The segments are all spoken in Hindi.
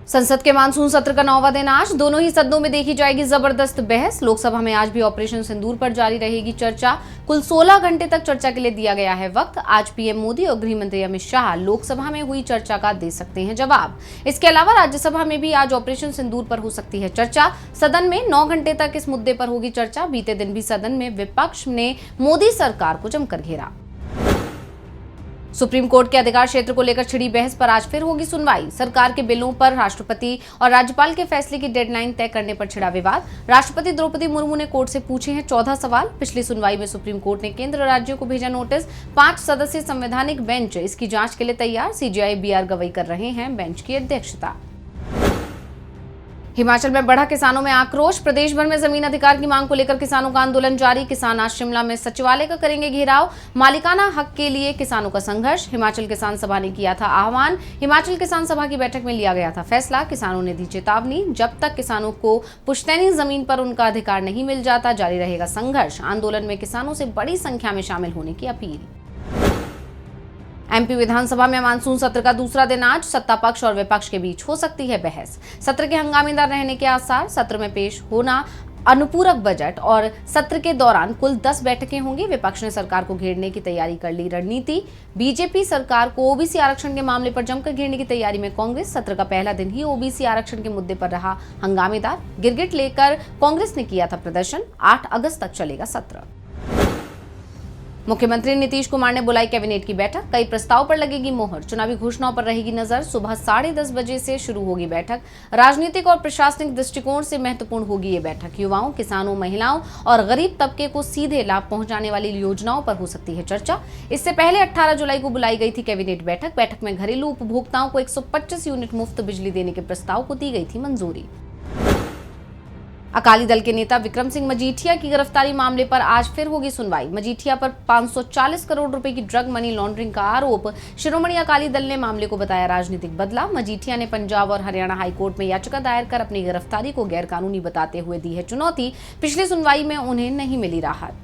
संसद के मानसून सत्र का 9वां दिन आज दोनों ही सदनों में देखी जाएगी जबरदस्त बहस। लोकसभा में आज भी ऑपरेशन सिंदूर पर जारी रहेगी चर्चा। कुल 16 घंटे तक चर्चा के लिए दिया गया है वक्त। आज पीएम मोदी और गृह मंत्री अमित शाह लोकसभा में हुई चर्चा का दे सकते हैं जवाब। इसके अलावा राज्यसभा में भी आज ऑपरेशन सिंदूर पर हो सकती है चर्चा। सदन में 9 घंटे तक इस मुद्दे पर होगी चर्चा। बीते दिन भी सदन में विपक्ष ने मोदी सरकार को जमकर घेरा। सुप्रीम कोर्ट के अधिकार क्षेत्र को लेकर छिड़ी बहस पर आज फिर होगी सुनवाई। सरकार के बिलों पर राष्ट्रपति और राज्यपाल के फैसले की डेडलाइन तय करने पर छिड़ा विवाद। राष्ट्रपति द्रौपदी मुर्मू ने कोर्ट से पूछे हैं 14 सवाल। पिछली सुनवाई में सुप्रीम कोर्ट ने केंद्र राज्यों को भेजा नोटिस। 5 सदस्यीय संवैधानिक बेंच इसकी जांच के लिए तैयार। सीजेआई बीआर गवई कर रहे हैं बेंच की अध्यक्षता। हिमाचल में बढ़ा किसानों में आक्रोश। प्रदेश भर में जमीन अधिकार की मांग को लेकर किसानों का आंदोलन जारी। किसान आज शिमला में सचिवालय का करेंगे घेराव। मालिकाना हक के लिए किसानों का संघर्ष। हिमाचल किसान सभा ने किया था आह्वान। हिमाचल किसान सभा की बैठक में लिया गया था फैसला। किसानों ने दी चेतावनी, जब तक किसानों को पुश्तैनी जमीन पर उनका अधिकार नहीं मिल जाता जारी रहेगा संघर्ष। आंदोलन में किसानों से बड़ी संख्या में शामिल होने की अपील। एमपी विधानसभा में मानसून सत्र का दूसरा दिन आज सत्ता पक्ष और विपक्ष के बीच हो सकती है बहस। सत्र के हंगामेदार रहने के आसार। सत्र में पेश होना अनुपूरक बजट और सत्र के दौरान कुल 10 बैठकें होंगी। विपक्ष ने सरकार को घेरने की तैयारी कर ली रणनीति। बीजेपी सरकार को ओबीसी आरक्षण के मामले पर जमकर घेरने की तैयारी में कांग्रेस। सत्र का पहला दिन ही ओबीसी आरक्षण के मुद्दे पर रहा हंगामेदार। गिरगिट लेकर कांग्रेस ने किया था प्रदर्शन। 8 अगस्त तक चलेगा सत्र। मुख्यमंत्री नीतीश कुमार ने बुलाई कैबिनेट की बैठक। कई प्रस्ताव पर लगेगी मोहर। चुनावी घोषणाओं पर रहेगी नजर। सुबह 10:30 बजे से शुरू होगी बैठक। राजनीतिक और प्रशासनिक दृष्टिकोण से महत्वपूर्ण होगी ये बैठक। युवाओं, किसानों, महिलाओं और गरीब तबके को सीधे लाभ पहुंचाने वाली योजनाओं पर हो सकती है चर्चा। इससे पहले 18 जुलाई को बुलाई गई थी कैबिनेट बैठक। बैठक में घरेलू उपभोक्ताओं को 125 यूनिट मुफ्त बिजली देने के प्रस्ताव को दी गई थी मंजूरी। अकाली दल के नेता विक्रम सिंह मजीठिया की गिरफ्तारी मामले पर आज फिर होगी सुनवाई। मजीठिया पर 540 करोड़ रुपए की ड्रग मनी लॉन्ड्रिंग का आरोप। शिरोमणि अकाली दल ने मामले को बताया राजनीतिक बदला। मजीठिया ने पंजाब और हरियाणा हाईकोर्ट में याचिका दायर कर अपनी गिरफ्तारी को गैरकानूनी बताते हुए दी है चुनौती। पिछली सुनवाई में उन्हें नहीं मिली राहत।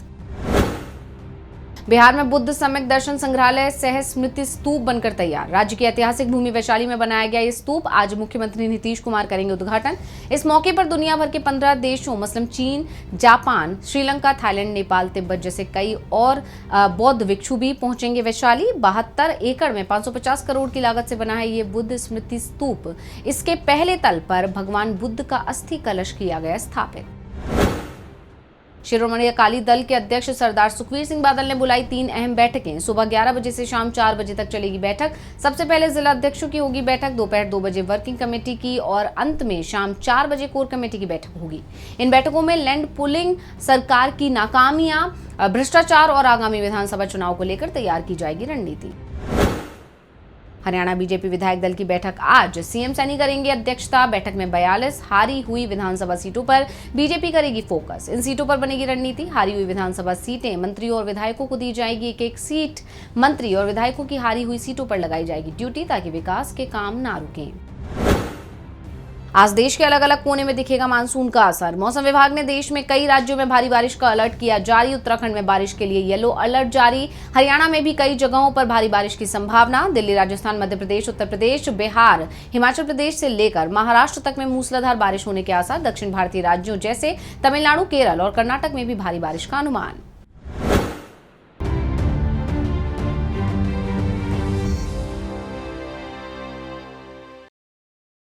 बिहार में बुद्ध सम्यक दर्शन संग्रहालय सह स्मृति स्तूप बनकर तैयार। राज्य की ऐतिहासिक भूमि वैशाली में बनाया गया ये स्तूप आज मुख्यमंत्री नीतीश कुमार करेंगे उद्घाटन। इस मौके पर दुनिया भर के 15 देशों मसलन चीन, जापान, श्रीलंका, थाईलैंड, नेपाल, तिब्बत जैसे कई और बौद्ध भिक्षु भी पहुंचेंगे वैशाली। 72 एकड़ में 550 करोड़ की लागत से बना है ये बुद्ध स्मृति स्तूप। इसके पहले तल पर भगवान बुद्ध का अस्थि कलश किया गया स्थापित। शिरोमणि अकाली दल के अध्यक्ष सरदार सुखबीर सिंह बादल ने बुलाई 3 अहम बैठकें। सुबह 11 बजे से शाम 4 बजे तक चलेगी बैठक। सबसे पहले जिला अध्यक्षों की होगी बैठक। दोपहर 2 बजे वर्किंग कमेटी की और अंत में शाम 4 बजे कोर कमेटी की बैठक होगी। इन बैठकों में लैंड पुलिंग, सरकार की नाकामियां, भ्रष्टाचार और आगामी विधानसभा चुनाव को लेकर तैयार की जाएगी रणनीति। हरियाणा बीजेपी विधायक दल की बैठक आज। सीएम सैनी करेंगे अध्यक्षता। बैठक में 42 हारी हुई विधानसभा सीटों पर बीजेपी करेगी फोकस। इन सीटों पर बनेगी रणनीति। हारी हुई विधानसभा सीटें मंत्रियों और विधायकों को दी जाएगी। एक सीट मंत्री और विधायकों की हारी हुई सीटों पर लगाई जाएगी ड्यूटी ताकि विकास के काम ना रुकें। आज देश के अलग अलग कोने में दिखेगा मानसून का असर। मौसम विभाग ने देश में कई राज्यों में भारी बारिश का अलर्ट किया जारी। उत्तराखंड में बारिश के लिए येलो अलर्ट जारी। हरियाणा में भी कई जगहों पर भारी बारिश की संभावना। दिल्ली, राजस्थान, मध्य प्रदेश, उत्तर प्रदेश, बिहार, हिमाचल प्रदेश से लेकर महाराष्ट्र तक में मूसलाधार बारिश होने के आसार। दक्षिण भारतीय राज्यों जैसे तमिलनाडु, केरल और कर्नाटक में भी भारी बारिश का अनुमान।